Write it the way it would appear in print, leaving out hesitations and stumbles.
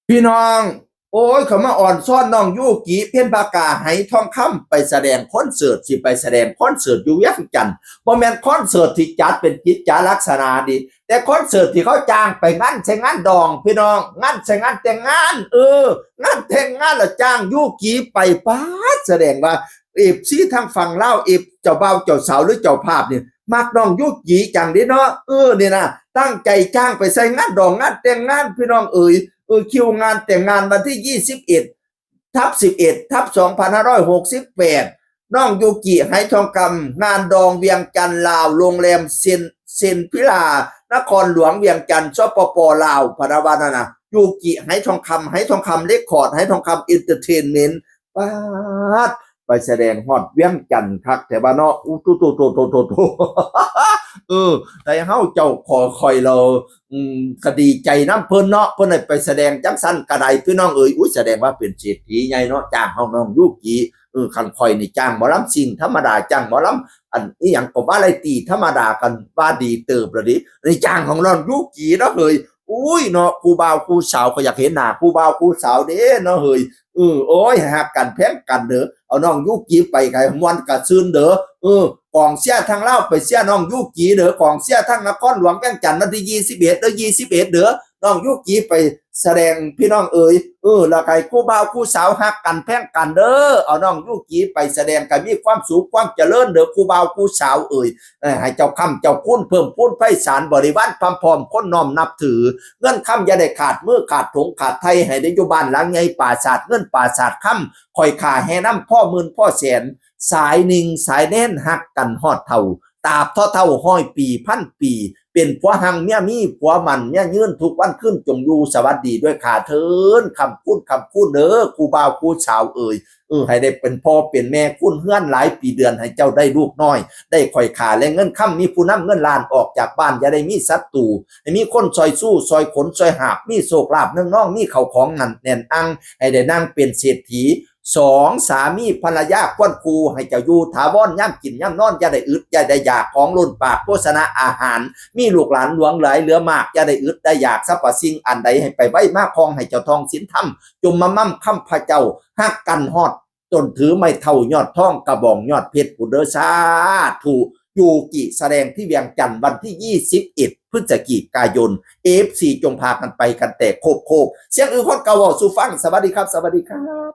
พี่น้องโอ้ยเขามาอ่อนซ่อนน้องยูกิเพี้ยนปากกาไหทองคำไปแสดงคอนเสิร์ตสิไปแสดงคอนเสิร์ตอยู่เวียงจันทน์บ่แม่นคอนเสิร์ตที่จัดเป็นกิจจลักษณะดีแต่คอนเสิร์ตที่เขาจ้างไปงานใช้งานดองพี่น้องงานใช้งานแต่งงานงานแต่งงานแล้วจ้างยูกิไปป้าดแสดงว่าซีทางฝั่งลาวเจ้าบ่าวเจ้าสาวหรือเจ้าภาพนี่มักน้องยูกิจังเด้เนาะนี่นะตั้งใจจ้างไปใส่งานดองงานแต่งงานพี่น้องคิวงานแต่งงานวันที่21/11/2568น้องยูกิไหทองคำงานดองเวียงจันทน์ลาวโรงแรมเซนพิลานครหลวงเวียงจันทน์สปปลาวพะนะวานะยูกิไหทองคำเรคคอร์ดไหทองคำเอนเตอร์เทนเมนต์ปาดไปแสดงฮอดเวียงจันทน์คักแต่ว่าเนาะตุแต่เฮาเจ้าขอคอยเราก็ดีใจน้ำเพิ่นเนาะเพิ่นได้ไปแสดงจังซั่นกระไดพี่น้องอุ้ยแสดงว่าเป็นเศรษฐีใหญ่เนาะจ้างเฮาน้องยูกิคันคอยนี่จ้างหมอลำซิ่งธรรมดาจ้างหมอลำอันนี้หยังก็ว่าไรตีธรรมดากันว่าดีเติบละดิในจ้างของน้องยูกิเนาะเฮ้ยอุ้ยเนาะครูบ่าวครูสาวก็อยากเห็นหน้าครูบ่าวครูสาวเด้เนาะเฮ้ยโอ้ยหักกันแพงกันเด้อเอาน้องยูกิไปไกมวนกะซื่นเด้อกองเสียทางเล่าไปเสียน้องยูกิเด้อกองเสียทางนครหลวงแก้งจันทน์วันที่21เด้อ21เด้อน้องยูกิไปแสดงพี่น้องแล้วใครคู่บ่าวคู่สาวฮักกันแพงกันเด้อเอาน้องยูกิไปแสดงกันมีความสุขความเจริญเด้อคู่บ่าวคู่สาวให้เจ้าคำเจ้าคุณเพิ่มพูนไพศาลบริวารพร้อมคนน้อมนับถือเงินคำอย่าได้ขาดมือขาดถุงขาดไทยให้ได้อยู่บ้านหลังใหญ่ป่าศาสตร์เงินป่าศาสตร์คำคอยขาแห่น้ำพ่อหมื่นพ่อแสนสายหนึ่งสายแน่นหักกันฮอดเท่าตาบเท่าห้อยปีพันปีเป็นผัวหังเมียมีผัวมันเนี่ยยืนทุกวันขึ้นจงอยู่สวัสดีด้วยขาเทินคำพูดเด้อครูบ่าวครูสาวให้ได้เป็นพ่อเป็นแม่คุณเฮือนหลายปีเดือนให้เจ้าได้ลูกน้อยได้ข่อยขาและเงินค่ำมีผู้นำเงินล้านออกจากบ้านอย่าได้มีศัตรูให้มีคนซอยสู้ซอยขนซอยหาบมีโศกลาบเนื่องน้องมีเขาของนั่นแน่นอังให้ได้นั่งเป็นเศรษฐี2สามีภรรยาควนครูให้เจ้าอยู่ถาวรย่ำกินย่ำนอนอย่าได้อึดอย่าได้อยากของล้นปากโภชนะอาหารมีลูกหลานหลวงหลายเหลือมากอย่าได้อึดได้อยากสัพพสิ่งอันใดให้ไปไว้มากคองให้เจ้าทองสินธรรมจมมามั่มค่ำพระเจ้าหักกันฮอดจนถือไม่เท่ายอดทองกระบองยอดเพชรผู้เดชาถูยูกิแสดงที่เวียงจันทน์วันที่21พฤศจิกายนFC จงพากันไปกันแต่โคบเสียงคนเก่าสู่ฟังสวัสดีครับสวัสดีครับ